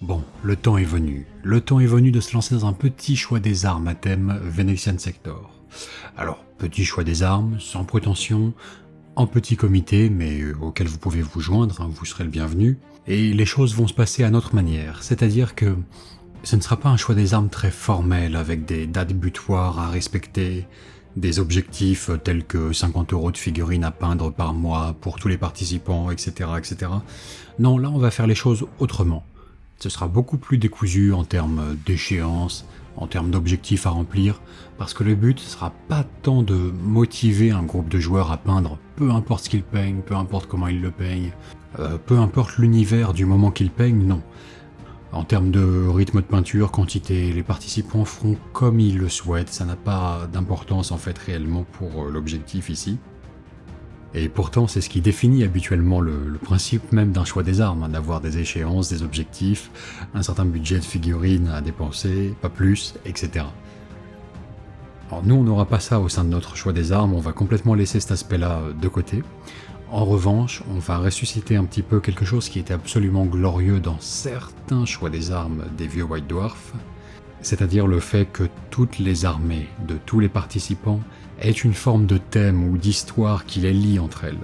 Bon, le temps est venu. Le temps est venu de se lancer dans un petit choix des armes à thème Venexian Sector. Alors, petit choix des armes, sans prétention, en petit comité, mais auquel vous pouvez vous joindre, hein, vous serez le bienvenu. Et les choses vont se passer à notre manière, c'est-à-dire que ce ne sera pas un choix des armes très formel, avec des dates butoirs à respecter, des objectifs tels que 50 € de figurines à peindre par mois pour tous les participants, etc., etc. Non, là on va faire les choses autrement. Ce sera beaucoup plus décousu en termes d'échéance, en termes d'objectifs à remplir, parce que le but ne sera pas tant de motiver un groupe de joueurs à peindre, peu importe ce qu'ils peignent, peu importe comment ils le peignent, peu importe l'univers du moment qu'ils peignent, non. En termes de rythme de peinture, quantité, les participants feront comme ils le souhaitent, ça n'a pas d'importance en fait réellement pour l'objectif ici. Et pourtant, c'est ce qui définit habituellement le principe même d'un choix des armes, hein, d'avoir des échéances, des objectifs, un certain budget de figurines à dépenser, pas plus, etc. Alors nous, on n'aura pas ça au sein de notre choix des armes, on va complètement laisser cet aspect-là de côté. En revanche, on va ressusciter un petit peu quelque chose qui était absolument glorieux dans certains choix des armes des vieux White Dwarf, c'est-à-dire le fait que toutes les armées de tous les participants aient une forme de thème ou d'histoire qui les lie entre elles.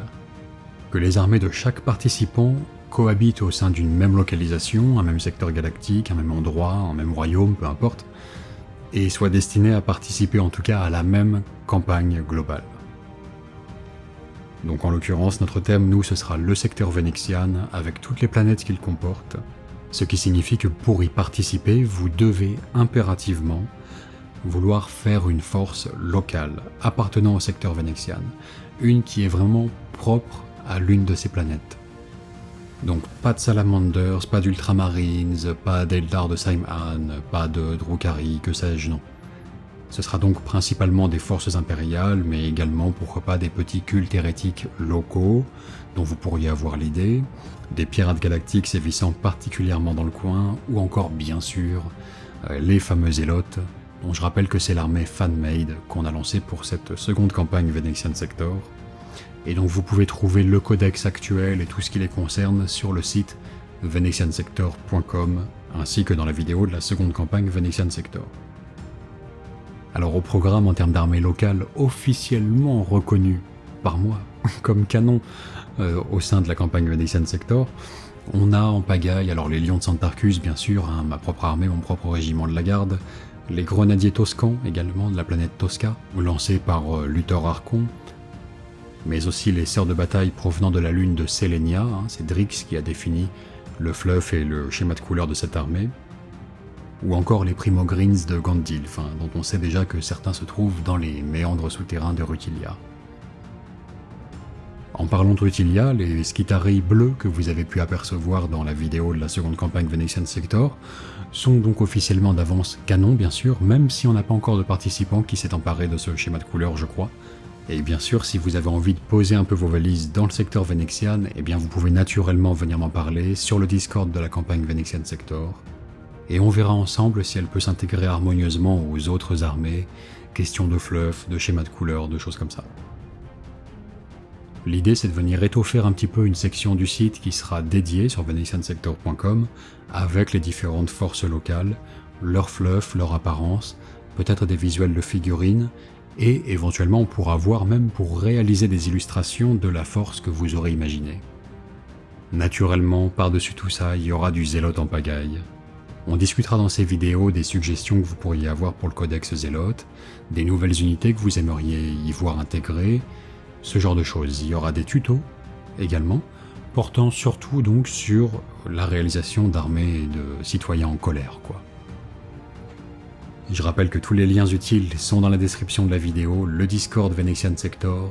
Que les armées de chaque participant cohabitent au sein d'une même localisation, un même secteur galactique, un même endroit, un même royaume, peu importe, et soient destinées à participer en tout cas à la même campagne globale. Donc en l'occurrence, notre thème, nous, ce sera le secteur Venexian avec toutes les planètes qu'il comporte, ce qui signifie que pour y participer, vous devez impérativement vouloir faire une force locale appartenant au secteur Venexian, une qui est vraiment propre à l'une de ces planètes. Donc pas de Salamanders, pas d'Ultramarines, pas d'Eldar de Saimhan, pas de Drukhari, que sais-je, non. Ce sera donc principalement des forces impériales, mais également, pourquoi pas, des petits cultes hérétiques locaux, dont vous pourriez avoir l'idée, des pirates galactiques sévissant particulièrement dans le coin, ou encore, bien sûr, les fameux Zélotes, dont je rappelle que c'est l'armée fan-made qu'on a lancée pour cette seconde campagne Venexian Sector, et donc vous pouvez trouver le codex actuel et tout ce qui les concerne sur le site venexiansector.com, ainsi que dans la vidéo de la seconde campagne Venexian Sector. Alors au programme en termes d'armée locale officiellement reconnue par moi comme canon au sein de la campagne Venexian Sector, on a en pagaille alors les Lions de Santarcus bien sûr, hein, ma propre armée, mon propre régiment de la garde, les Grenadiers Toscans également de la planète Tosca, lancés par Luthor Archon, mais aussi les sœurs de bataille provenant de la lune de Selenia, hein, c'est Drix qui a défini le fluff et le schéma de couleur de cette armée, ou encore les Primogreens de Gandilf, hein, dont on sait déjà que certains se trouvent dans les méandres souterrains de Rutilia. En parlant de Rutilia, les Skitarii bleus que vous avez pu apercevoir dans la vidéo de la seconde campagne Venexian Sector sont donc officiellement d'avance canon bien sûr, même si on n'a pas encore de participant qui s'est emparé de ce schéma de couleur je crois. Et bien sûr, si vous avez envie de poser un peu vos valises dans le secteur Venexian, eh bien vous pouvez naturellement venir m'en parler sur le Discord de la campagne Venexian Sector, et on verra ensemble si elle peut s'intégrer harmonieusement aux autres armées, question de fluff, de schéma de couleur, de choses comme ça. L'idée c'est de venir étoffer un petit peu une section du site qui sera dédiée sur venexiansector.com avec les différentes forces locales, leur fluff, leur apparence, peut-être des visuels de figurines, et éventuellement on pourra voir même pour réaliser des illustrations de la force que vous aurez imaginée. Naturellement, par-dessus tout ça, il y aura du zélote en pagaille. On discutera dans ces vidéos des suggestions que vous pourriez avoir pour le codex Zélote, des nouvelles unités que vous aimeriez y voir intégrées, ce genre de choses. Il y aura des tutos également, portant surtout donc sur la réalisation d'armées et de citoyens en colère, quoi. Je rappelle que tous les liens utiles sont dans la description de la vidéo, le Discord Venexian Sector,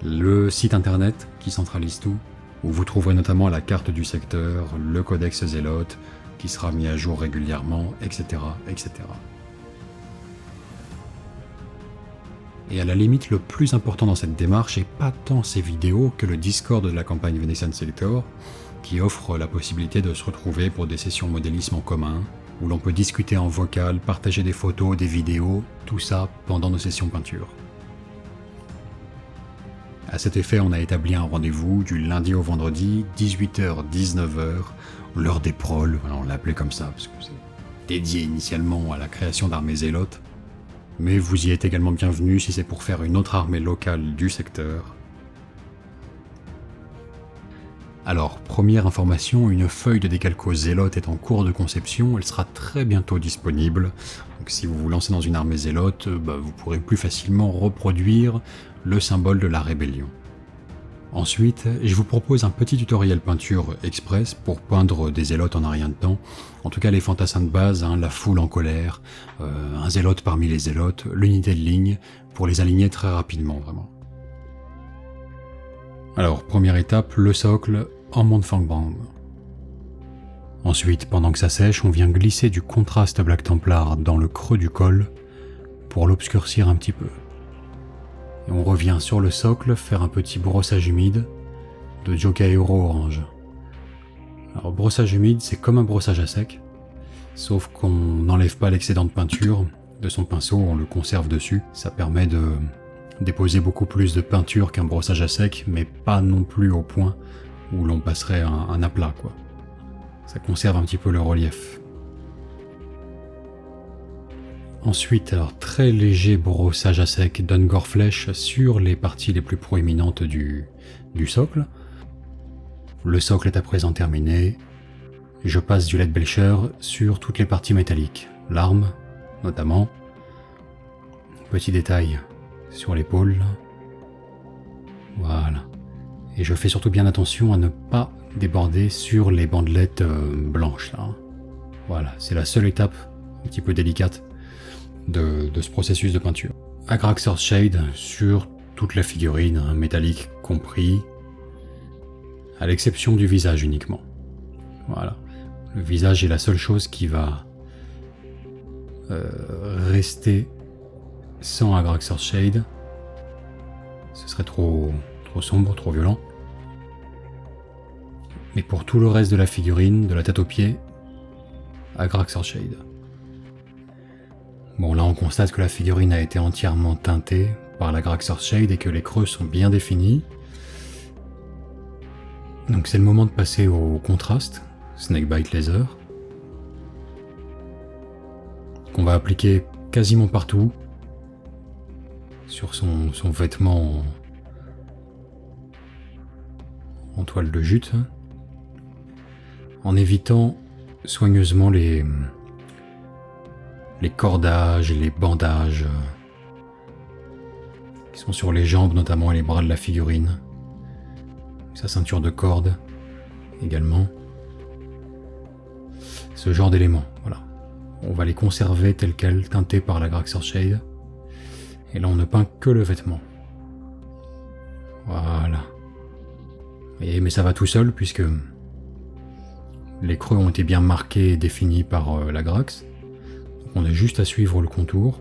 le site internet qui centralise tout, où vous trouverez notamment la carte du secteur, le codex Zélote, qui sera mis à jour régulièrement, etc., etc. Et à la limite, le plus important dans cette démarche est pas tant ces vidéos que le Discord de la campagne Venexian Sector, qui offre la possibilité de se retrouver pour des sessions modélisme en commun, où l'on peut discuter en vocal, partager des photos, des vidéos, tout ça pendant nos sessions peinture. À cet effet, on a établi un rendez-vous du lundi au vendredi, 18h-19h, l'heure des proles, voilà, on l'a appelé comme ça, parce que c'est dédié initialement à la création d'armées zélotes. Mais vous y êtes également bienvenus si c'est pour faire une autre armée locale du secteur. Alors, première information, une feuille de décalco zélote est en cours de conception, elle sera très bientôt disponible. Donc si vous vous lancez dans une armée zélote, vous pourrez plus facilement reproduire le symbole de la rébellion. Ensuite, je vous propose un petit tutoriel peinture express pour peindre des zélotes en un rien de temps. En tout cas les fantassins de base, la foule en colère, un zélote parmi les zélotes, l'unité de ligne, pour les aligner très rapidement vraiment. Alors, première étape, le socle en Montfangbrand. Ensuite, pendant que ça sèche, on vient glisser du contraste Black Templar dans le creux du col pour l'obscurcir un petit peu. Et on revient sur le socle faire un petit brossage humide de Jokaero orange. Alors brossage humide, c'est comme un brossage à sec, sauf qu'on n'enlève pas l'excédent de peinture de son pinceau, on le conserve dessus. Ça permet de déposer beaucoup plus de peinture qu'un brossage à sec, mais pas non plus au point où l'on passerait un aplat, quoi. Ça conserve un petit peu le relief. Ensuite, alors très léger brossage à sec d'Ungor Flèche sur les parties les plus proéminentes du socle. Le socle est à présent terminé. Je passe du Leadbelcher sur toutes les parties métalliques, l'arme notamment. Petit détail sur l'épaule. Voilà. Et je fais surtout bien attention à ne pas déborder sur les bandelettes blanches là. Voilà, c'est la seule étape un petit peu délicate de ce processus de peinture. Agraxor Shade sur toute la figurine, métallique compris, à l'exception du visage uniquement. Voilà. Le visage est la seule chose qui va rester sans Agraxor Shade. Ce serait trop sombre, trop violent. Mais pour tout le reste de la figurine, de la tête aux pieds, Agraxor Shade. Bon, là on constate que la figurine a été entièrement teintée par l'Agraxor Shade et que les creux sont bien définis. Donc c'est le moment de passer au contraste, Snakebite Laser, qu'on va appliquer quasiment partout sur son vêtement en toile de jute, en évitant soigneusement les cordages et les bandages qui sont sur les jambes notamment et les bras de la figurine. Sa ceinture de corde également. Ce genre d'éléments, voilà. On va les conserver tels quels, teintés par la Agraxor Shade. Et là on ne peint que le vêtement. Voilà. Mais ça va tout seul puisque les creux ont été bien marqués et définis par la Grax. On a juste à suivre le contour.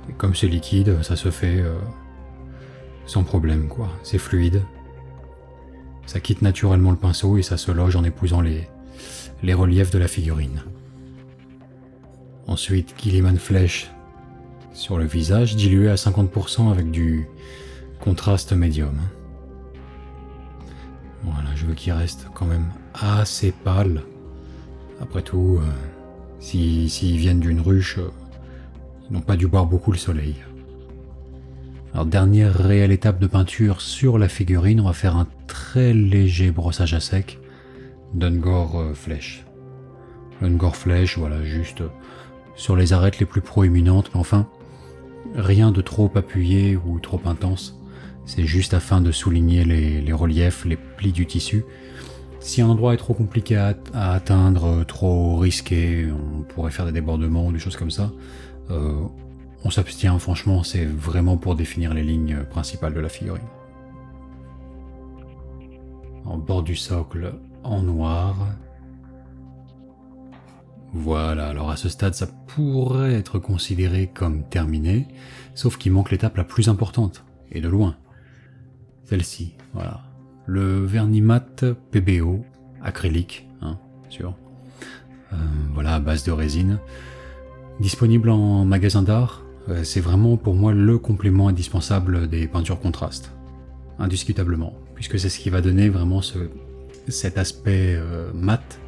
Et comme c'est liquide, ça se fait sans problème, quoi. C'est fluide. Ça quitte naturellement le pinceau et ça se loge en épousant les reliefs de la figurine. Ensuite, Gilliman Flèche sur le visage, dilué à 50% avec du contraste médium. Voilà, je veux qu'il reste quand même assez pâle. Après tout, s'ils viennent d'une ruche, ils n'ont pas dû boire beaucoup le soleil. Alors dernière réelle étape de peinture sur la figurine, on va faire un très léger brossage à sec d'Ungor Flèche. Ungor Flèche, voilà, juste sur les arêtes les plus proéminentes, mais enfin, rien de trop appuyé ou trop intense. C'est juste afin de souligner les reliefs, les plis du tissu. Si un endroit est trop compliqué à atteindre, trop risqué, on pourrait faire des débordements ou des choses comme ça, on s'abstient, franchement, c'est vraiment pour définir les lignes principales de la figurine. En bord du socle, en noir. Voilà, alors à ce stade, ça pourrait être considéré comme terminé, sauf qu'il manque l'étape la plus importante, et de loin. Celle-ci, voilà. Le vernis mat PBO, acrylique, bien sûr. Voilà, à base de résine. Disponible en magasin d'art, C'est vraiment pour moi le complément indispensable des peintures contrastes, indiscutablement, puisque c'est ce qui va donner vraiment cet aspect mat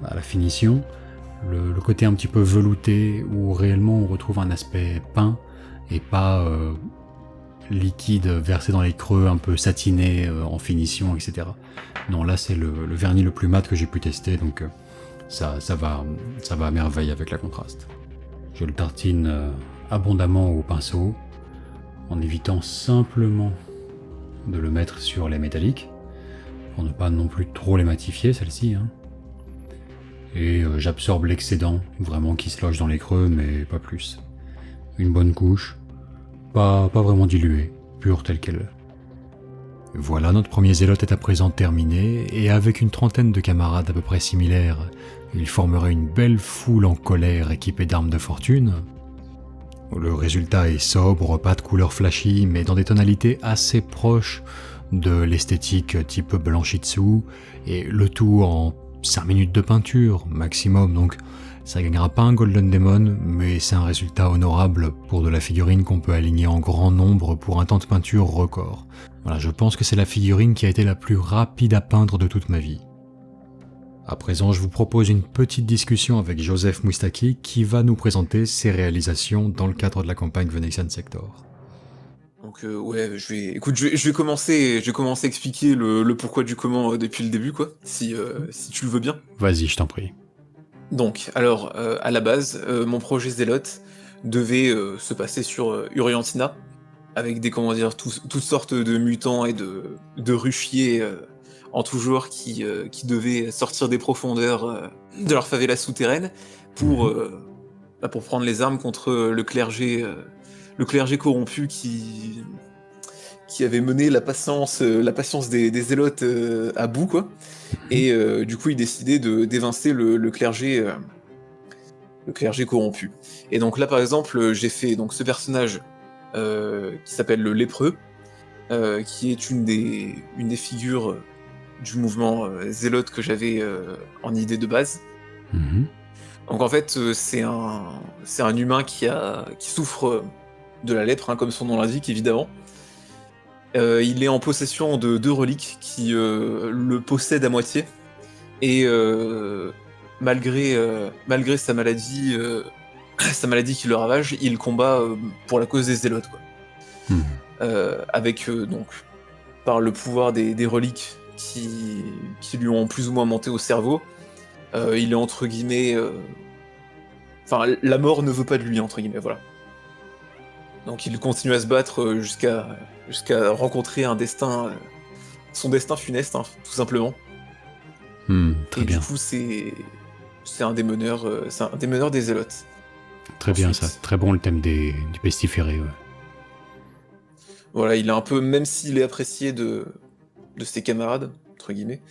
à la finition, le côté un petit peu velouté où réellement on retrouve un aspect peint et pas liquide versé dans les creux, un peu satiné en finition, etc. Non, là c'est le vernis le plus mat que j'ai pu tester, donc ça va à merveille avec la contraste. Je le tartine abondamment au pinceau, en évitant simplement de le mettre sur les métalliques, pour ne pas non plus trop les matifier, celle-ci. Hein. Et j'absorbe l'excédent, vraiment qui se loge dans les creux, mais pas plus. Une bonne couche, pas vraiment diluée, pure telle qu'elle. Voilà, notre premier zélote est à présent terminé, et avec une trentaine de camarades à peu près similaires, il formerait une belle foule en colère équipée d'armes de fortune. Le résultat est sobre, pas de couleur flashy, mais dans des tonalités assez proches de l'esthétique type Blanchitsu, et le tout en 5 minutes de peinture maximum, donc ça gagnera pas un Golden Demon, mais c'est un résultat honorable pour de la figurine qu'on peut aligner en grand nombre pour un temps de peinture record. Voilà, je pense que c'est la figurine qui a été la plus rapide à peindre de toute ma vie. À présent, je vous propose une petite discussion avec Joseph Moustaki qui va nous présenter ses réalisations dans le cadre de la campagne Venetian Sector. Donc ouais, je vais commencer à expliquer le pourquoi du comment depuis le début, quoi, si tu le veux bien. Vas-y, je t'en prie. Donc, alors, à la base, mon projet Zeloth devait se passer sur Uriantina, avec toutes sortes de mutants et de ruchiers en tout genre qui devaient sortir des profondeurs de leur favela souterraine pour prendre les armes contre le clergé corrompu qui avait mené la patience des zélotes à bout, quoi. Et du coup, il décidait d'évincer le clergé corrompu. Et donc là, par exemple, j'ai fait donc ce personnage qui s'appelle le lépreux, qui est une des figures du mouvement zélote que j'avais en idée de base. Donc en fait, c'est un humain qui souffre de la lèpre, hein, comme son nom l'indique, évidemment. Il est en possession de 2 reliques qui le possèdent à moitié. Et malgré sa maladie qui le ravage, il combat pour la cause des zélotes, quoi. Avec donc, par le pouvoir des reliques qui lui ont plus ou moins monté au cerveau, il est entre guillemets... Enfin, la mort ne veut pas de lui, entre guillemets, voilà. Donc il continue à se battre jusqu'à rencontrer son destin funeste, hein, tout simplement. Très et bien. Du coup, c'est un des meneurs, des zélotes. Très bien ça, très bon le thème du pestiféré. Ouais. Voilà, il est un peu, même s'il est apprécié de ses camarades, entre guillemets,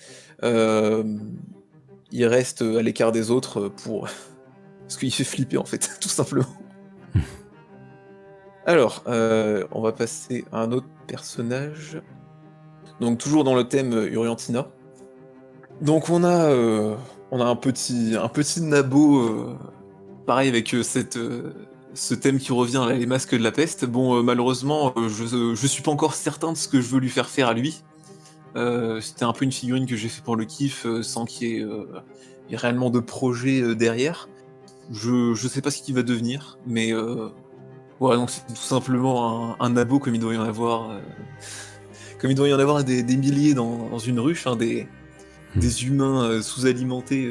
il reste à l'écart des autres parce qu'il fait flipper en fait, tout simplement. Alors, on va passer à un autre personnage. Donc toujours dans le thème Uriantina. Donc on a un petit nabo, pareil avec ce thème qui revient là, les masques de la peste. Bon, malheureusement, je suis pas encore certain de ce que je veux lui faire à lui. C'était un peu une figurine que j'ai fait pour le kiff, sans qu'il y ait réellement de projet derrière. Je sais pas ce qu'il va devenir, mais voilà, donc c'est tout simplement un nabo comme il doit y en avoir. Comme il doit y en avoir des milliers dans une ruche, hein, des humains sous-alimentés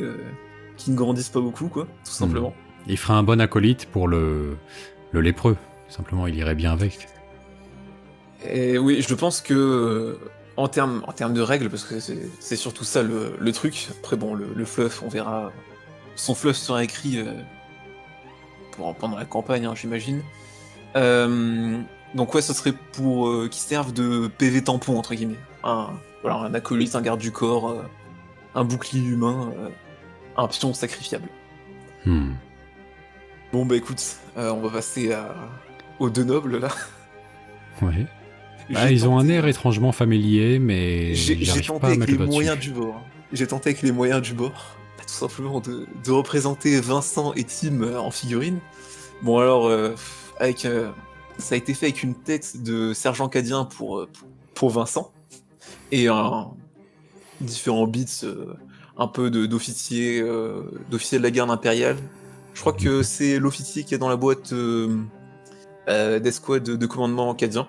qui ne grandissent pas beaucoup, quoi, tout simplement. Il fera un bon acolyte pour le lépreux, simplement, il irait bien avec. Et oui, je pense que en termes de règles, parce que c'est surtout ça le truc. Après bon, le fluff, on verra. Son fluff sera écrit pendant la campagne, hein, j'imagine. Donc ouais, ce serait pour qu'ils servent de PV tampon, entre guillemets. Un acolyte, un garde du corps, un bouclier humain, un pion sacrifiable. Bon bah écoute, on va passer aux 2 nobles là. Ouais. Ils ont un air étrangement familier, mais j'arrive pas à mettre le doigt dessus. J'ai tenté avec les moyens du bord, tout simplement de représenter Vincent et Tim en figurine. Bon alors, avec, ça a été fait avec une tête de sergent cadien pour Vincent, et différents bits, un peu d'officiers de la garde impériale. Je crois que c'est l'officier qui est dans la boîte d'escouade de commandement cadien.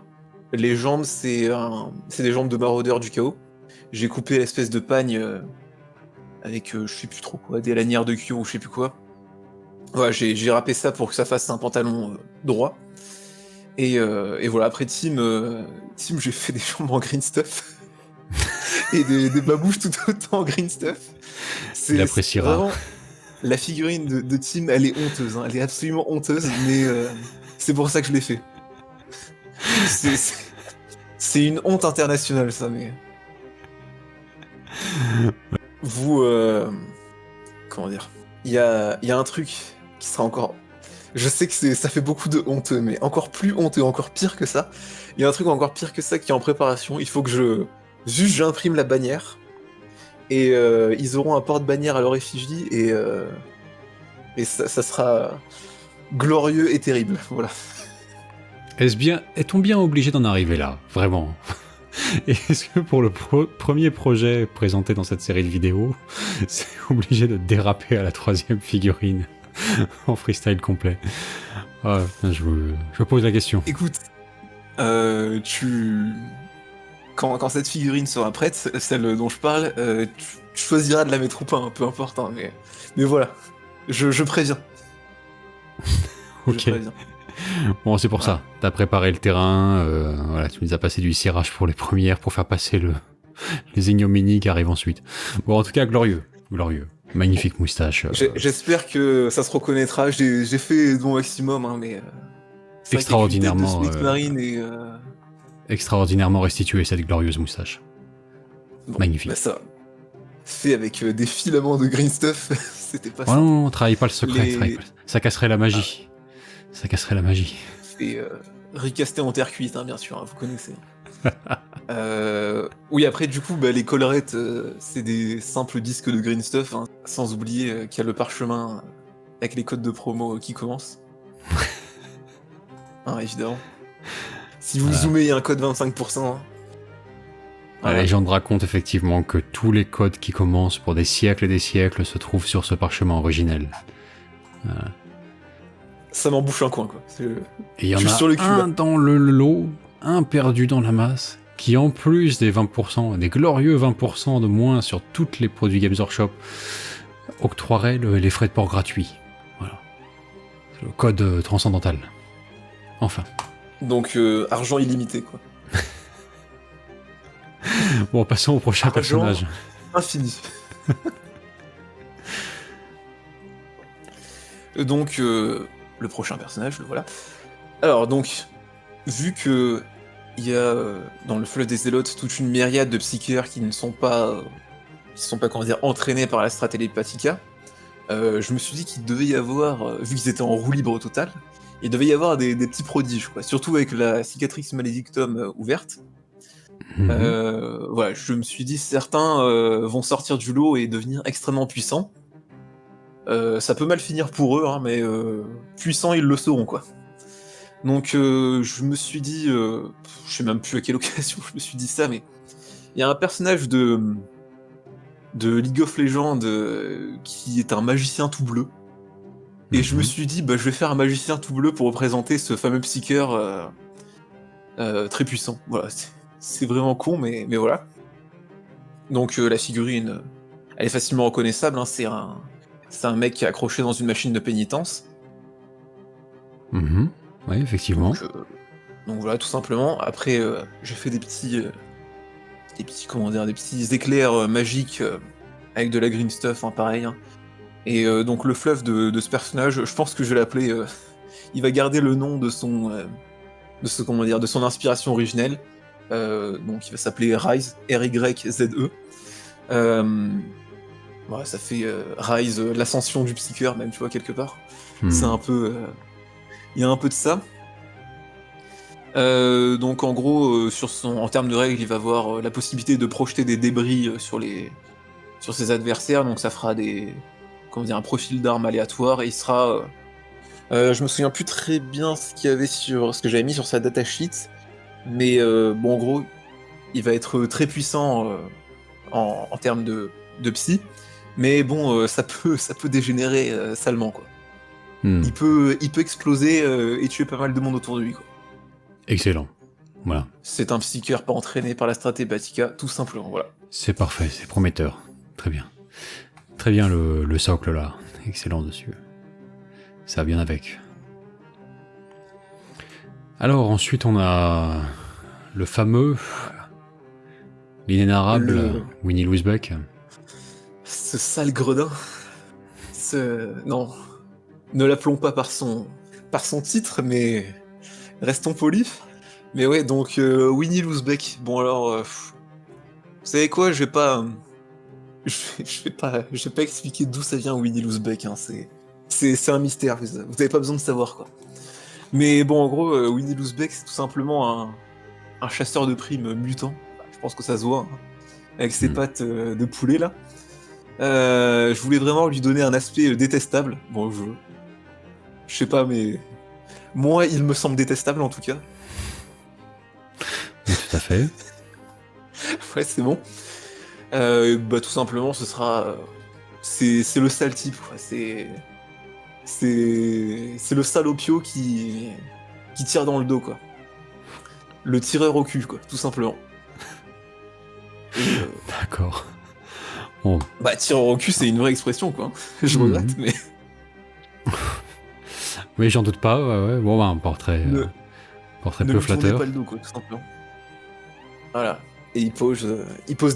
Les jambes, c'est des jambes de maraudeur du chaos. J'ai coupé l'espèce de pagne avec je sais plus trop quoi, des lanières de cuir ou je sais plus quoi. Ouais, j'ai râpé ça pour que ça fasse un pantalon droit. Et voilà, après Team, j'ai fait des jambes en green stuff. Et des babouches tout autant en green stuff. Il appréciera. Vraiment, la figurine de Team, elle est honteuse, hein, elle est absolument honteuse, mais c'est pour ça que je l'ai fait. C'est une honte internationale, ça, mais... Vous, comment dire, il y a un truc qui sera encore... Je sais que ça fait beaucoup de honteux, mais encore plus honteux, encore pire que ça. Il y a un truc encore pire que ça qui est en préparation. Il faut que juste j'imprime la bannière, et ils auront un porte-bannière à leur effigie, et ça sera glorieux et terrible, voilà. Est-on bien obligé d'en arriver là, vraiment? Est-ce que pour le premier projet présenté dans cette série de vidéos, c'est obligé de déraper à la 3e figurine en freestyle complet? Je pose la question. Écoute, quand cette figurine sera prête, celle dont je parle, tu choisiras de la mettre ou pas, hein, peu importe, hein, mais voilà, je préviens. Ok. Je préviens. Bon, c'est pour ça. T'as préparé le terrain, voilà, tu nous as passé du cirage pour les premières pour faire passer les ignominies qui arrivent ensuite. Bon, en tout cas, glorieux. Magnifique moustache. J'espère que ça se reconnaîtra. J'ai fait de mon maximum, hein, mais extraordinairement. Extraordinairement restitué cette glorieuse moustache. Bon, magnifique. Bah ça, fait avec des filaments de green stuff, c'était pas ça. Non, travaille pas le secret. Ça casserait la magie. Ça casserait la magie. Et ricasté en terre cuite, hein, bien sûr, hein, vous connaissez. Oui, après, du coup, les collerettes, c'est des simples disques de green stuff, hein, sans oublier qu'il y a le parchemin avec les codes de promo qui commencent. Hein, évidemment. Si vous zoomez, il y a un code 25%. Hein. La légende raconte effectivement que tous les codes qui commencent pour des siècles et des siècles se trouvent sur ce parchemin originel. Ça m'en bouche un coin, quoi. Et il y en a sur le cul, un dans le lot, un perdu dans la masse, qui en plus des 20%, des glorieux 20% de moins sur tous les produits Games Workshop, octroierait les frais de port gratuits. Voilà. C'est le code transcendantal. Enfin. Donc, argent illimité, quoi. Bon, passons au prochain personnage. Infini. Donc, le prochain personnage, le voilà. Alors, donc, vu que il y a dans le fleuve des Zélotes toute une myriade de psycheurs qui ne sont pas, comment dire, entraînés par la Stratélépathica, je me suis dit qu'il devait y avoir, vu qu'ils étaient en roue libre totale, il devait y avoir des petits prodiges, quoi. Surtout avec la cicatrix malédictum ouverte. Voilà, je me suis dit certains vont sortir du lot et devenir extrêmement puissants. Ça peut mal finir pour eux, hein, mais puissants ils le seront, quoi. Donc je me suis dit, je sais même plus à quelle occasion je me suis dit ça, mais il y a un personnage de League of Legends qui est un magicien tout bleu. Et je me suis dit, je vais faire un magicien tout bleu pour représenter ce fameux psycheur très puissant. Voilà, c'est vraiment con, mais voilà. Donc la figurine, elle est facilement reconnaissable, hein, c'est un mec qui est accroché dans une machine de pénitence. Oui, effectivement. Donc voilà, tout simplement. Après, j'ai fait des petits éclairs magiques avec de la green stuff, hein, pareil. Hein. Et donc le fluff de ce personnage, je pense que je vais l'appeler. Il va garder le nom de son inspiration originelle. Donc il va s'appeler Rise, R-Y-Z-E. Voilà, ça fait Rise, l'ascension du psycheur, même, tu vois, quelque part. C'est un peu... Il y a un peu de ça. Donc en gros, en termes de règles, il va avoir la possibilité de projeter des débris sur ses adversaires, donc ça fera un profil d'armes aléatoire, et il sera Je me souviens plus très bien ce que j'avais mis sur sa datasheet, mais bon, en gros, il va être très puissant en termes de psy, mais bon, ça peut dégénérer salement, quoi. Hmm. Il peut exploser et tuer pas mal de monde autour de lui, quoi. Excellent. Voilà. C'est un psycheur pas entraîné par la Stratépatica, tout simplement, voilà. C'est parfait, c'est prometteur. Très bien. Très bien le socle là. Excellent dessus. Ça va bien avec. Alors ensuite on a le fameux, l'inénarrable Winnie Louisbeck. Ce sale gredin. Non, ne l'appelons pas par son titre, mais restons polis. Mais ouais, donc Winnie Louisbeck. Bon alors, vous savez quoi, je vais pas expliquer d'où ça vient Winnie Louisbeck. Hein, c'est un mystère. Vous avez pas besoin de savoir quoi. Mais bon, en gros, Winnie Louisbeck, c'est tout simplement un chasseur de primes mutant. Je pense que ça se voit, hein, avec ses pattes de poulet là. Je voulais vraiment lui donner un aspect détestable. Bon, je sais pas, mais moi, il me semble détestable en tout cas. Oui, tout à fait. Ouais, c'est bon. Bah, tout simplement, ce sera. C'est le sale type, quoi. C'est le salopio qui tire dans le dos, quoi. Le tireur au cul, quoi, tout simplement. Et, D'accord. Bon. bah, tireur au cul, c'est une vraie expression, quoi. Je regrette, mais. Oui, j'en doute pas. Ouais. Bon, bah, un portrait Ne peu lui tournez flatteur. pas le dos, quoi, tout simplement. Voilà. Et il pose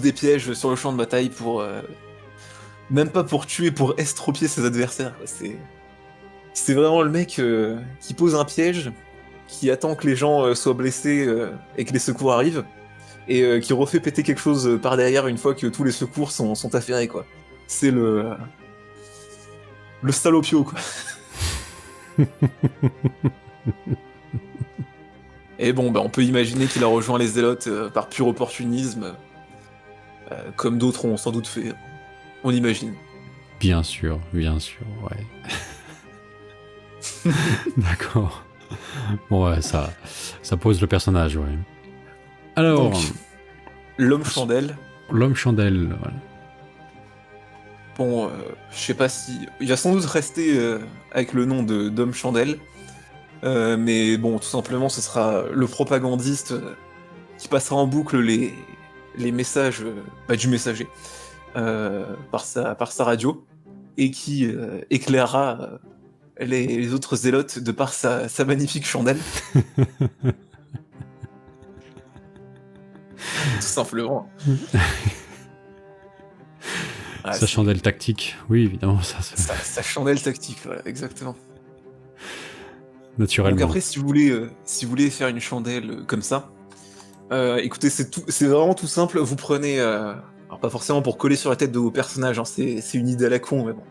des pièges sur le champ de bataille pour. Même pas pour tuer, pour estropier ses adversaires. C'est vraiment le mec qui pose un piège, qui attend que les gens soient blessés et que les secours arrivent, et qui refait péter quelque chose par derrière une fois que tous les secours sont affairés, quoi. C'est le salopio, quoi. Et bon, bah, on peut imaginer qu'il a rejoint les Zélotes par pur opportunisme, comme d'autres ont sans doute fait. On imagine. Bien sûr, ouais. D'accord. Bon, ouais, ça pose le personnage, ouais. Alors, Donc, l'homme chandelle. l'homme chandelle, voilà. Bon, je sais pas si. Il va sans doute rester avec le nom d'homme chandelle. Mais bon, tout simplement, ce sera le propagandiste qui passera en boucle les messages bah, du messager par sa radio et qui éclairera les autres zélotes de par sa magnifique chandelle. Tout simplement. Ah, Sa chandelle tactique, oui, évidemment, ça se... sa chandelle tactique, voilà, exactement. naturellement. Donc après, si vous voulez faire une chandelle comme ça, écoutez, c'est vraiment tout simple. Vous prenez, alors pas forcément pour coller sur la tête de vos personnages, hein, c'est une idée à la con, mais bon.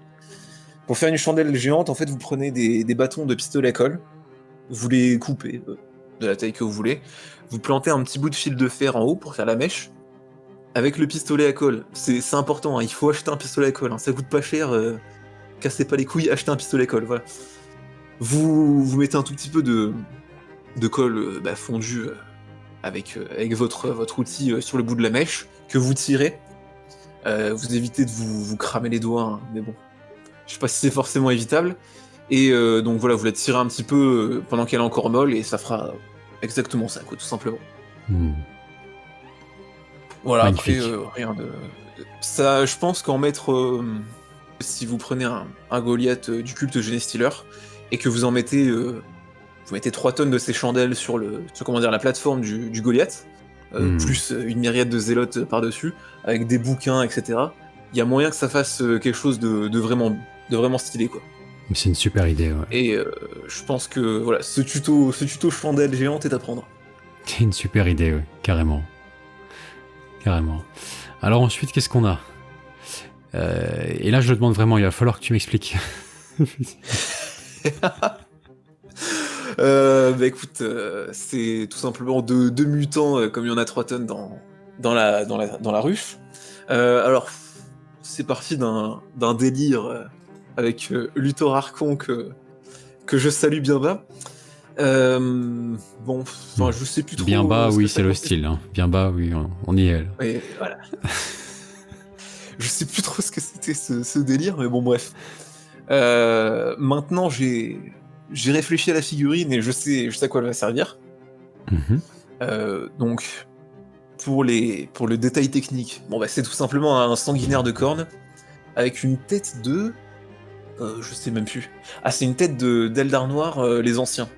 Pour faire une chandelle géante, en fait, vous prenez des bâtons de pistolet à colle, vous les coupez de la taille que vous voulez, vous plantez un petit bout de fil de fer en haut pour faire la mèche, avec le pistolet à colle. C'est important, hein, il faut acheter un pistolet à colle, hein, ça coûte pas cher, cassez pas les couilles, achetez un pistolet à colle, voilà. Vous mettez un tout petit peu de colle bah, fondue avec votre outil sur le bout de la mèche, que vous tirez. Vous évitez de vous cramer les doigts, hein, mais bon. Je sais pas si c'est forcément évitable. Et donc voilà, vous la tirez un petit peu pendant qu'elle est encore molle, et ça fera exactement ça, quoi, tout simplement. Voilà, Magnifique. après, rien de... Ça, je pense qu'en mettre... si vous prenez un Goliath du culte Gene Stealer, et que vous en mettez... vous mettez 3 tonnes de ces chandelles sur comment dire, la plateforme du Goliath, plus une myriade de zélotes par-dessus, avec des bouquins, etc. Il y a moyen que ça fasse quelque chose de vraiment stylé, quoi. C'est une super idée, ouais. Et je pense que voilà, ce tuto chandelle géante est à prendre. C'est une super idée, ouais, carrément. Carrément. Alors ensuite, qu'est-ce qu'on a et là, je le demande vraiment, il va falloir que tu m'expliques. Bah écoute, c'est tout simplement deux mutants, comme il y en a 3 tonnes dans la ruche. Alors, c'est parti d'un délire avec Luthor Archon que que je salue bien bas. Bon, enfin, je sais plus trop. Bien bas, ce oui, que ça c'est le consiste. style. Hein. Bien bas, oui, on y est. Là. Oui, voilà. Je sais plus trop ce que c'était ce délire, mais bon, bref. Maintenant, j'ai réfléchi à la figurine et je sais à quoi elle va servir. Mhm. Donc, pour le détail technique, bon, bah, c'est tout simplement un sanguinaire de corne avec une tête de. Je sais même plus. Ah, c'est une tête d'Eldar Noir, les anciens.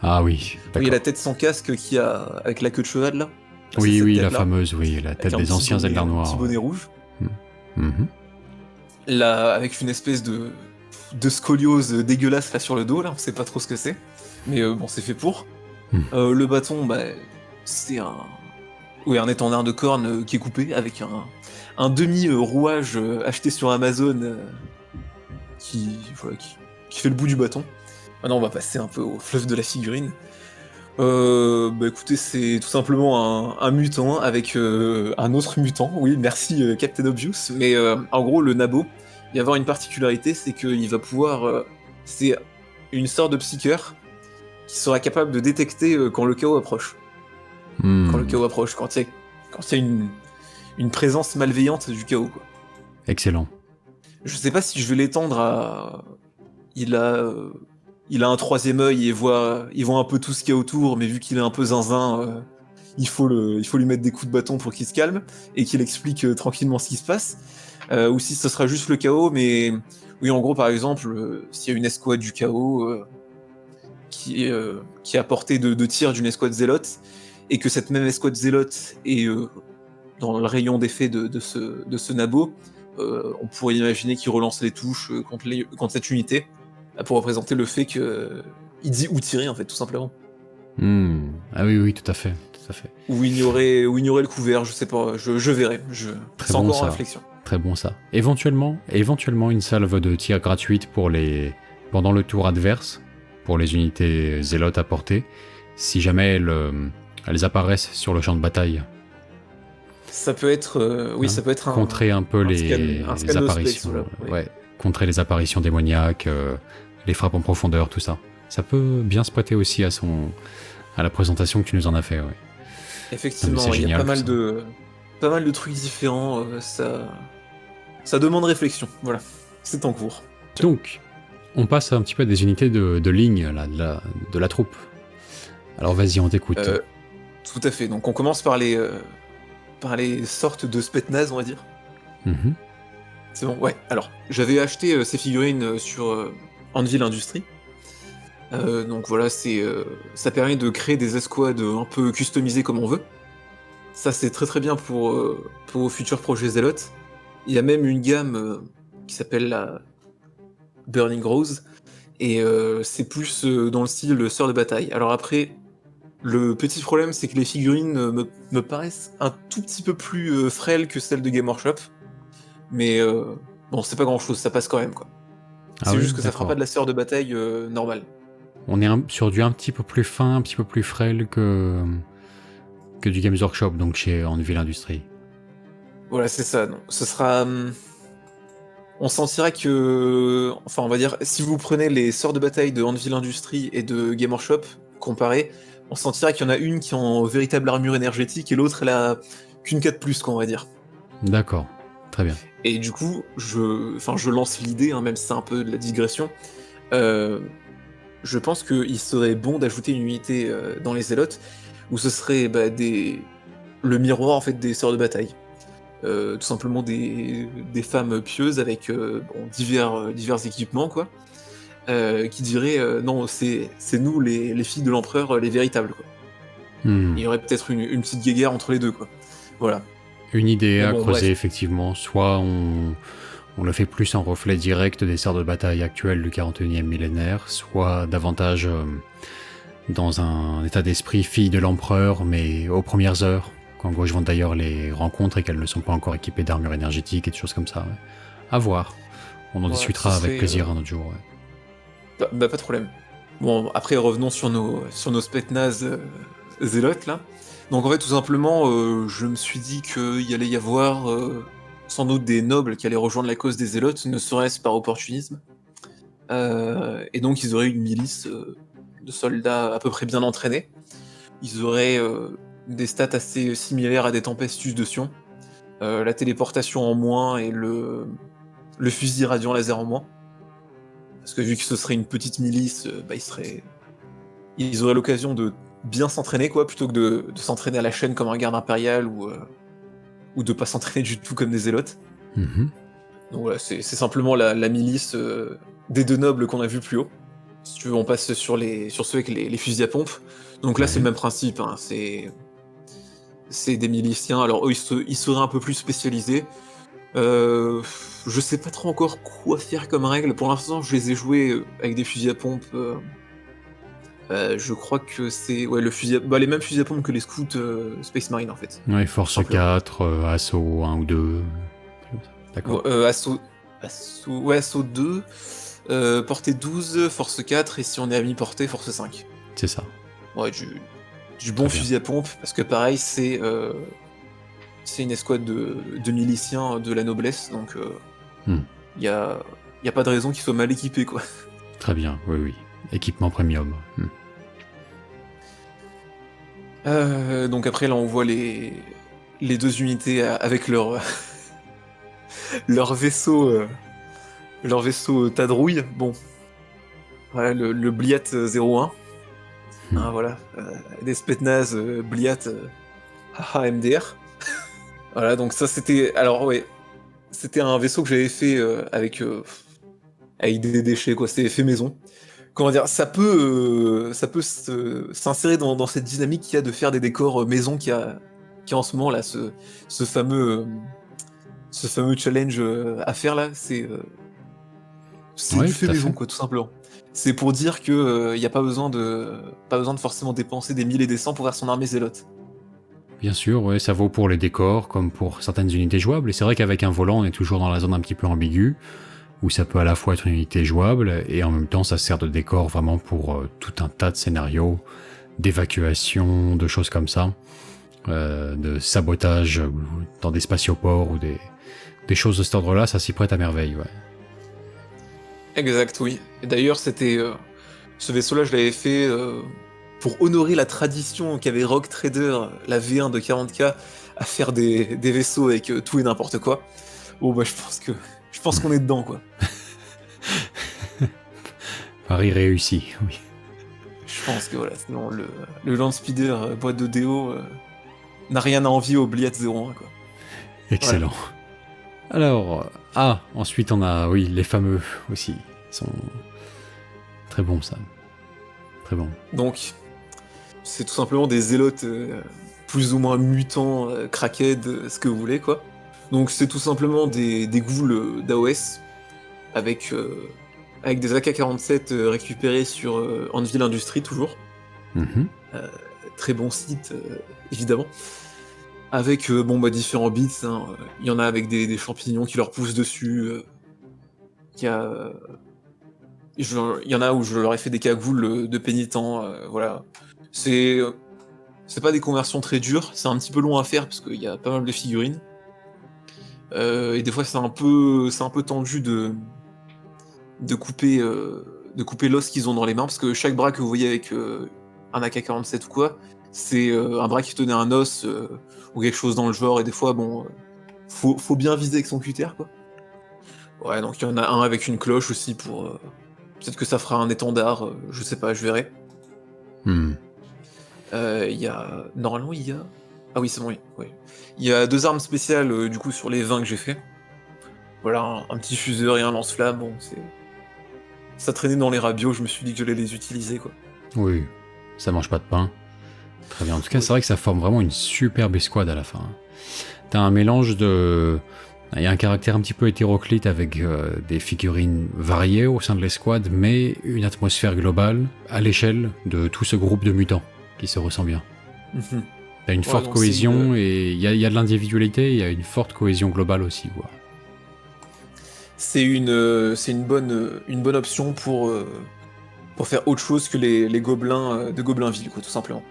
Ah oui, Oui, il y a la d'accord. tête sans casque qui a avec la queue de cheval là. Bah, c'est Oui, cette oui, la tête-là, fameuse, oui, la avec tête des anciens Eldar un petit noirs. bonnet rouge. Ouais. Mhm. Là, avec une espèce de scoliose dégueulasse là sur le dos, là, on sait pas trop ce que c'est. Mais bon, c'est fait pour. Mhm. Le bâton, bah, c'est un étendard de corne qui est coupé avec un demi-rouage acheté sur Amazon voilà, qui fait le bout du bâton. Maintenant, on va passer un peu au fluff de la figurine. Bah écoutez, c'est tout simplement un mutant avec un autre mutant. Oui, merci Captain Obvious. Mais en gros, le Nabo, il va avoir une particularité, c'est qu'il va pouvoir. C'est une sorte de psycheur qui sera capable de détecter quand le chaos approche. Quand le Hmm. chaos approche, quand il y a une présence malveillante du chaos, quoi. Excellent. Je sais pas si je vais l'étendre à. Il a, euh, il a un troisième œil et il voit un peu tout ce qu'il y a autour, mais vu qu'il est un peu zinzin, il faut lui mettre des coups de bâton pour qu'il se calme et qu'il explique tranquillement ce qui se passe. Ou si ce sera juste le chaos, mais oui, en gros, par exemple, s'il y a une escouade du chaos qui est à portée de tir d'une escouade zélote, et que cette même escouade zélote est dans le rayon d'effet de ce nabo, on pourrait imaginer qu'il relance les touches contre cette unité pour représenter le fait que il dit où tirer en fait, tout simplement. Hmm. Ah oui, oui, tout à fait, tout à fait. Ou ignorer le couvert, je sais pas, je verrai. Très C'est bon encore en ça. réflexion. Très bon ça. Éventuellement une salve de tir gratuite pendant le tour adverse, pour les unités zélotes à portée, si jamais elles apparaissent sur le champ de bataille. Ça peut être, oui, Hein. ça peut être Contrer un peu un les scan de space, apparitions. voilà, oui. Ouais. Contrer les apparitions démoniaques, les frappes en profondeur, tout ça. Ça peut bien se prêter aussi à la présentation que tu nous en as fait. Ouais. Non, mais Effectivement, c'est il y a génial tout ça. pas mal de trucs différents. Ça demande réflexion. Voilà, c'est en cours. Donc, on passe un petit peu à des unités de ligne là, de la troupe. Alors vas-y, on t'écoute. Tout à fait. Donc on commence par les sortes de Spetsnaz, on va dire. Mhm. C'est bon, ouais. Alors, j'avais acheté ces figurines sur Anvil Industries. Donc voilà, ça permet de créer des escouades un peu customisées comme on veut. Ça, c'est très très bien pour vos futurs projets Zealot. Il y a même une gamme qui s'appelle la Burning Rose, et c'est plus dans le style sœur de bataille. Alors après, le petit problème, c'est que les figurines me paraissent un tout petit peu plus frêles que celles de Game Workshop. Mais bon, c'est pas grand chose, ça passe quand même, quoi. Ah C'est oui, juste que ça fera d'accord. pas de la sœur de bataille normale. On est sur du un petit peu plus fin, un petit peu plus frêle que du Games Workshop, donc chez Anvil Industries. Voilà, c'est ça. Non. Ce sera. On sentira que. Enfin, on va dire, si vous prenez les sœurs de bataille de Anvil Industries et de Game Workshop, comparés, on sentira qu'il y en a une qui est en véritable armure énergétique et l'autre, elle a qu'une 4+, quoi, on va dire. D'accord, très bien. Et du coup, je lance l'idée, hein, même si c'est un peu de la digression. Je pense qu'il serait bon d'ajouter une unité dans les Zélotes où ce serait le miroir en fait des sœurs de bataille. Tout simplement des femmes pieuses avec divers équipements, quoi, qui diraient non, c'est nous les filles de l'empereur, les véritables, quoi. Il y aurait peut-être une petite guéguerre entre les deux, quoi. Voilà. Une idée Mais à bon, creuser, bref. effectivement. Soit on le fait plus en reflet direct des sœurs de bataille actuelles du 41e millénaire, soit davantage dans un état d'esprit fille de l'empereur, mais aux premières heures, quand Gojvan d'ailleurs les rencontre et qu'elles ne sont pas encore équipées d'armure énergétique et de choses comme ça. Ouais. À voir. On en Ouais, discutera ce avec serait, plaisir un autre jour. Ouais. pas de problème. Bon, après, revenons sur nos Spetsnaz zélotes, là. Donc, en fait, tout simplement, je me suis dit qu'il y allait y avoir sans doute des nobles qui allaient rejoindre la cause des zélotes, ne serait-ce par opportunisme. Et donc ils auraient une milice de soldats à peu près bien entraînés. Ils auraient des stats assez similaires à des Tempestus de Sion. La téléportation en moins et le fusil radiant laser en moins. Parce que vu que ce serait une petite milice, ils auraient l'occasion de bien s'entraîner, quoi, plutôt que de s'entraîner à la chaîne comme un garde impérial ou de pas s'entraîner du tout comme des zélotes. Mhm. Donc voilà, c'est simplement la milice des deux nobles qu'on a vu plus haut. Si tu veux, on passe sur ceux avec les fusils à pompe. Donc là, c'est Ouais. le même principe, hein, c'est des miliciens. Alors eux, ils seraient un peu plus spécialisés. Je sais pas trop encore quoi faire comme règle. Pour l'instant, je les ai joués avec des fusils à pompe. Je crois que c'est le les mêmes fusils à pompe que les scouts Space Marine en fait. Ouais, Force Simplement. 4, Assaut 1 ou 2. D'accord. Assaut 2, portée 12, force 4, et si on est à mi-portée, force 5. C'est ça. Ouais, du bon Très bien. fusil à pompe, parce que pareil, c'est une escouade de miliciens de la noblesse, donc Hmm. y a pas de raison qu'ils soient mal équipés, quoi. Très bien, oui, oui. Équipement premium. Donc après, là, on voit les deux unités avec leur vaisseau, Tadrouille. Bon, voilà, le Bliat 01. Hmm. Hein, voilà, des Spetsnaz Bliat haha, MDR. Voilà, donc ça c'était. Alors ouais, c'était un vaisseau que j'avais fait avec des déchets, quoi. C'était fait maison. Comment dire, ça peut s'insérer dans cette dynamique qu'il y a de faire des décors maison qui a en ce moment là, ce fameux challenge à faire là, c'est Oui, du tout fait à maison, fait. quoi, tout simplement. C'est pour dire que y a pas besoin de forcément dépenser des 1000 et des 100 pour faire son armée zélote. Bien sûr, ouais, ça vaut pour les décors comme pour certaines unités jouables. Et c'est vrai qu'avec un volant, on est toujours dans la zone un petit peu ambiguë, où ça peut à la fois être une unité jouable, et en même temps, ça sert de décor vraiment pour tout un tas de scénarios, d'évacuation, de choses comme ça, de sabotage dans des spatioports ou des choses de cet ordre-là, ça s'y prête à merveille, ouais. Exact, oui. Et d'ailleurs, c'était ce vaisseau-là, je l'avais fait pour honorer la tradition qu'avait Rogue Trader, la V1 de 40K, à faire des vaisseaux avec tout et n'importe quoi. Oh bah je pense qu'on est dedans, quoi. Paris réussi, oui. Je pense que voilà, sinon le Land Speeder boîte de déo n'a rien à envier au Bliat 01, quoi. Voilà. Excellent. Alors, ensuite on a, oui, les fameux aussi. Ils sont très bons, ça. Très bons. Donc, c'est tout simplement des zélotes plus ou moins mutants, crackhead, ce que vous voulez, quoi. Donc c'est tout simplement des ghouls d'AOS avec des AK-47 récupérés sur Anvil Industries, toujours. Mhm. Très bon site, évidemment. Avec différents bits, hein. Il y en a avec des champignons qui leur poussent dessus. Il y a... il y en a où je leur ai fait des cagoules de pénitents, voilà. C'est pas des conversions très dures, c'est un petit peu long à faire parce qu'il y a pas mal de figurines. Et des fois c'est un peu tendu de couper l'os qu'ils ont dans les mains, parce que chaque bras que vous voyez avec un AK-47 ou quoi, c'est un bras qui tenait un os ou quelque chose dans le genre, et des fois faut bien viser avec son cutter, quoi. Ouais, donc il y en a un avec une cloche aussi pour peut-être que ça fera un étendard, je sais pas, je verrai. Hmm. Il y a normalement il y a ah oui, c'est bon, oui, oui. Il y a 2 armes spéciales du coup sur les 20 que j'ai fait. Voilà, un petit fuseur et un lance-flamme, bon, ça traînait dans les rabios, je me suis dit que j'allais les utiliser, quoi. Oui, ça mange pas de pain. Très bien. En tout cas, Oui. c'est vrai que ça forme vraiment une superbe escouade à la fin. T'as un mélange de... Il y a un caractère un petit peu hétéroclite avec des figurines variées au sein de l'escouade, mais une atmosphère globale à l'échelle de tout ce groupe de mutants qui se ressent bien. Mhm. T'as une Ouais, forte donc cohésion et il y a de l'individualité, il y a une forte cohésion globale aussi, quoi. c'est une bonne option pour faire autre chose que les gobelins de Goblinville, quoi, tout simplement.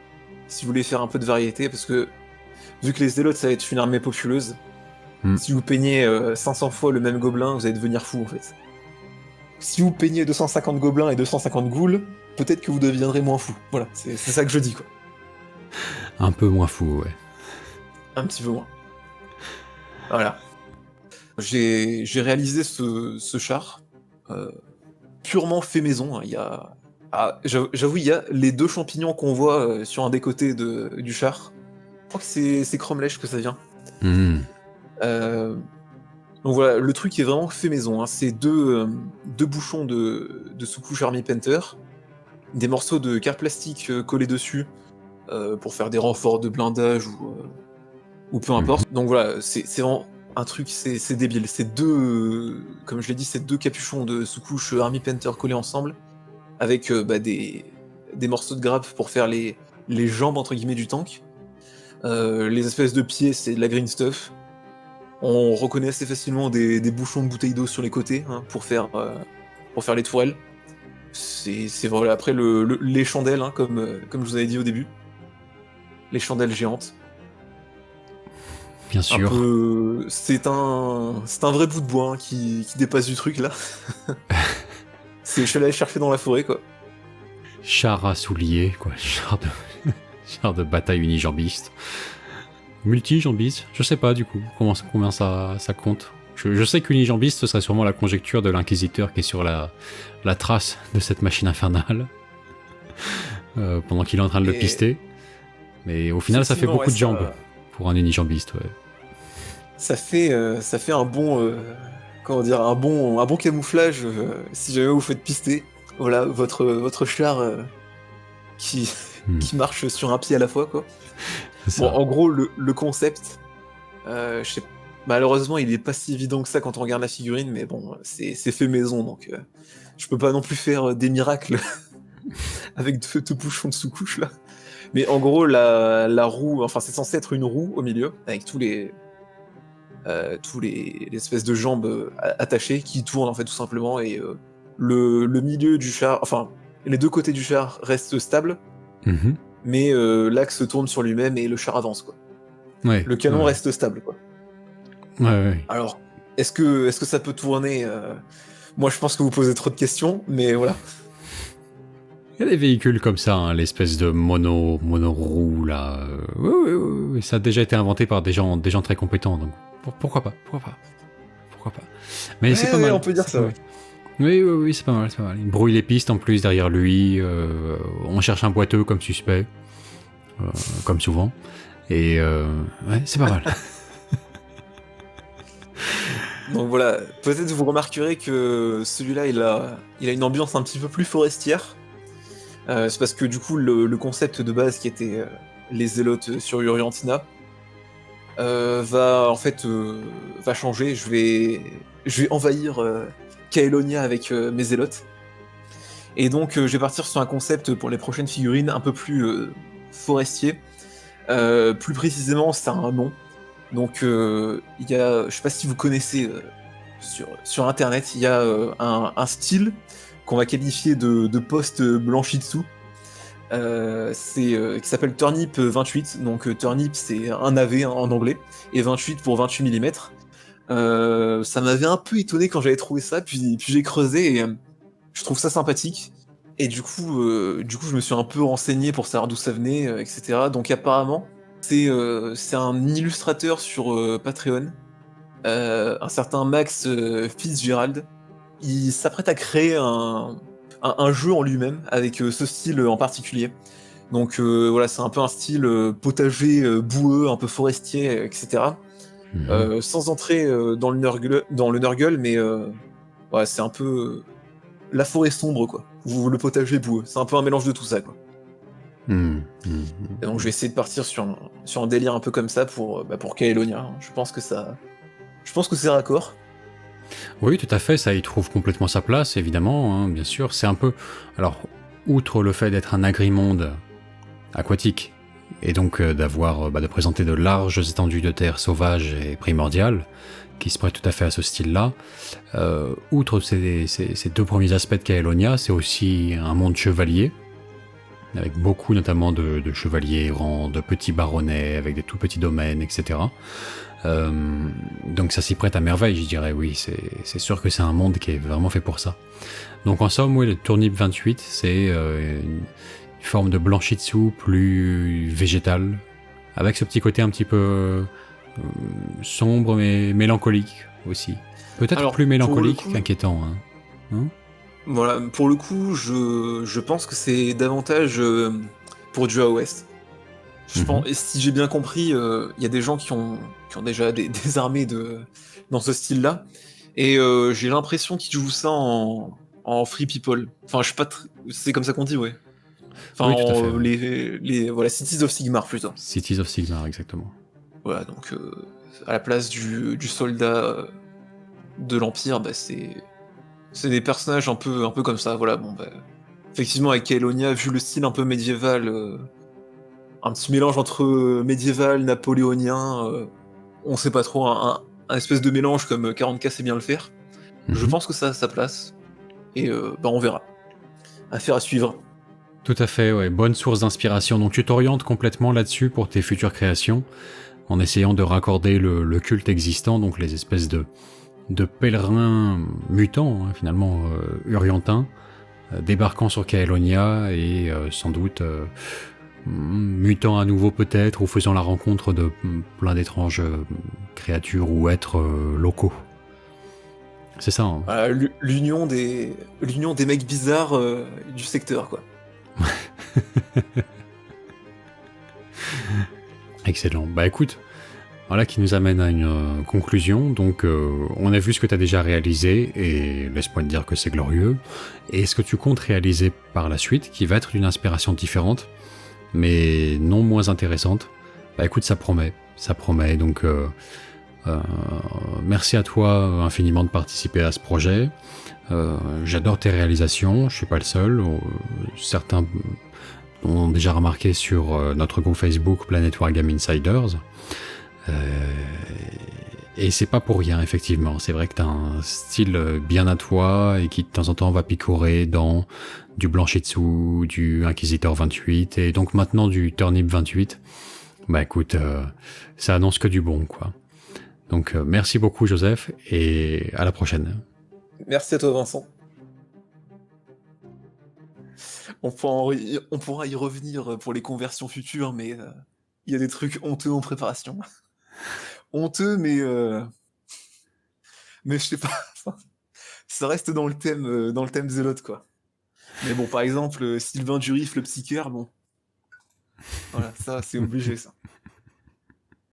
Si vous voulez faire un peu de variété, parce que vu que les zélotes ça va être une armée populeuse, Hmm. si vous peignez 500 fois le même gobelin, vous allez devenir fou en fait. si vous peignez 250 gobelins et 250 ghouls, peut-être que vous deviendrez moins fou. Voilà, c'est ça que je dis, quoi. Un peu moins fou, ouais. Un petit peu moins. Voilà. J'ai réalisé ce char purement fait maison. Hein. Il y a... j'avoue, il y a les 2 champignons qu'on voit sur un des côtés du char. Je crois que c'est Cromlech que ça vient. Mmh. Donc voilà, le truc est vraiment fait maison. Hein. C'est deux bouchons de sous-couche Army Painter, des morceaux de carte plastique collés dessus pour faire des renforts de blindage ou peu importe. Donc voilà, c'est vraiment un truc, c'est débile. C'est comme je l'ai dit, c'est 2 capuchons de sous-couche Army Painter collés ensemble, avec des morceaux de grappe pour faire les jambes entre guillemets du tank. Les espèces de pieds, c'est de la green stuff. On reconnaît assez facilement des bouchons de bouteilles d'eau sur les côtés hein, pour faire les tourelles. C'est voilà. Après les chandelles, hein, comme je vous avais dit au début, les chandelles géantes. Bien sûr. C'est un vrai bout de bois hein, qui dépasse du truc là. Je suis allé chercher dans la forêt quoi. Char à souliers, quoi. Char de bataille unijambiste. Multijambiste, je sais pas du coup combien ça compte. Je sais qu'unijambiste ce serait sûrement la conjecture de l'inquisiteur qui est sur la trace de cette machine infernale pendant qu'il est en train de le pister. Mais au final ça fait beaucoup de jambes pour un unijambiste. Ouais. Ça fait un bon un bon camouflage si jamais vous faites pister. Voilà votre char qui marche sur un pied à la fois quoi. Bon, en gros, le concept, malheureusement, il est pas si évident que ça quand on regarde la figurine, mais bon, c'est fait maison, donc je peux pas non plus faire des miracles avec deux bouchons de sous-couche, là. Mais en gros, la roue, enfin, c'est censé être une roue au milieu, avec tous les espèces de jambes attachées qui tournent, en fait, tout simplement, et le milieu du char, enfin, les 2 côtés du char restent stables, mais l'axe tourne sur lui-même et le char avance quoi. Ouais, le canon reste stable quoi. Ouais. Alors, est-ce que ça peut tourner Moi je pense que vous posez trop de questions, mais voilà. Il y a des véhicules comme ça, hein, l'espèce de mono-roue là. Oui, ça a déjà été inventé par des gens très compétents, donc pourquoi pas. Mais c'est pas mal. On peut dire ça. Ouais. Oui, c'est pas mal. Il brouille les pistes en plus derrière lui. On cherche un boiteux comme suspect, comme souvent. Et ouais, c'est pas mal. Donc voilà, peut-être vous remarquerez que celui-là, il a une ambiance un petit peu plus forestière. C'est parce que du coup, le concept de base qui était les zélotes sur Uriantina va changer. Je vais envahir Caelonia avec mes zélotes. Et donc je vais partir sur un concept pour les prochaines figurines un peu plus forestier. Plus précisément, ça a un nom. Donc il y a, je sais pas si vous connaissez sur internet, il y a un style qu'on va qualifier de post blanchitsu. Qui s'appelle Turnip 28. Donc Turnip c'est un AV en anglais et 28 pour 28 mm. Ça m'avait un peu étonné quand j'avais trouvé ça, puis j'ai creusé et je trouve ça sympathique. Et du coup, je me suis un peu renseigné pour savoir d'où ça venait, etc. Donc apparemment, c'est un illustrateur sur Patreon, un certain Max Fitzgerald. Il s'apprête à créer un jeu en lui-même avec ce style en particulier. Donc voilà, c'est un peu un style potager boueux, un peu forestier, etc. Sans entrer dans le nurgle, mais ouais, c'est un peu la forêt sombre, quoi. Ou le potager boueux. C'est un peu un mélange de tout ça, quoi. Et donc je vais essayer de partir sur un délire un peu comme ça pour Caelonia. Je pense que c'est raccord. Oui, tout à fait, ça y trouve complètement sa place, évidemment, hein, bien sûr. C'est un peu... Alors, outre le fait d'être un agrimonde aquatique, et donc de présenter de larges étendues de terre sauvages et primordiales, qui se prêtent tout à fait à ce style-là, outre ces 2 premiers aspects de Caelonia, c'est aussi un monde chevalier, avec beaucoup notamment de chevaliers errants, de petits baronnets, avec des tout petits domaines, etc. Donc ça s'y prête à merveille, je dirais, oui, c'est sûr que c'est un monde qui est vraiment fait pour ça. Donc en somme, oui, le Turnip 28, c'est une forme de Blanchitsu plus végétale, avec ce petit côté un petit peu sombre mais mélancolique aussi. Peut-être Alors, plus pour le mélancolique coup, qu'inquiétant. Hein. voilà, pour le coup, je pense que c'est davantage pour du AOS. Mhm. Et si j'ai bien compris, il y a des gens qui ont déjà des armées dans ce style-là, et j'ai l'impression qu'ils jouent ça en free people. Enfin, je suis pas c'est comme ça qu'on dit, ouais. Enfin, Oui, tout à fait. Ouais. voilà, Cities of Sigmar plutôt. Cities of Sigmar, exactement. Voilà, donc à la place du soldat de l'Empire, bah, c'est des personnages un peu comme ça. Voilà, bon, bah, effectivement, avec Caelonia, vu le style un peu médiéval, un petit mélange entre médiéval, napoléonien, on sait pas trop, un espèce de mélange comme 40K sait bien le faire. Je Mhm. pense que ça a sa place, et bah, on verra. Affaire à suivre. Tout à fait, ouais. Bonne source d'inspiration. Donc tu t'orientes complètement là-dessus pour tes futures créations, en essayant de raccorder le culte existant, donc les espèces de pèlerins mutants, hein, finalement, uriantins, débarquant sur Caelonia et sans doute mutant à nouveau peut-être, ou faisant la rencontre de plein d'étranges créatures ou êtres locaux. C'est ça, hein. Voilà, l'union des mecs bizarres du secteur, quoi. Excellent. Bah écoute, voilà qui nous amène à une conclusion. Donc on a vu ce que tu as déjà réalisé, et laisse-moi te dire que c'est glorieux. Et ce que tu comptes réaliser par la suite, qui va être d'une inspiration différente, mais non moins intéressante. Bah écoute, ça promet. Ça promet. Donc merci à toi infiniment de participer à ce projet. J'adore tes réalisations, je suis pas le seul. Certains ont déjà remarqué sur notre groupe Facebook Planet Wargame Insiders. Et c'est pas pour rien, effectivement. C'est vrai que t'as un style bien à toi et qui de temps en temps va picorer dans du Blanchitsu, du Inquisitor 28 et donc maintenant du Turnip 28. Bah écoute, ça annonce que du bon, quoi. Donc merci beaucoup, Joseph, et à la prochaine. Merci à toi, Vincent. On pourra y revenir pour les conversions futures, mais il y a des trucs honteux en préparation. Honteux, mais je sais pas, ça reste dans le thème Zélote, quoi. Mais bon, par exemple, Sylvain Durif, le psychère, bon, voilà, ça, c'est obligé, ça.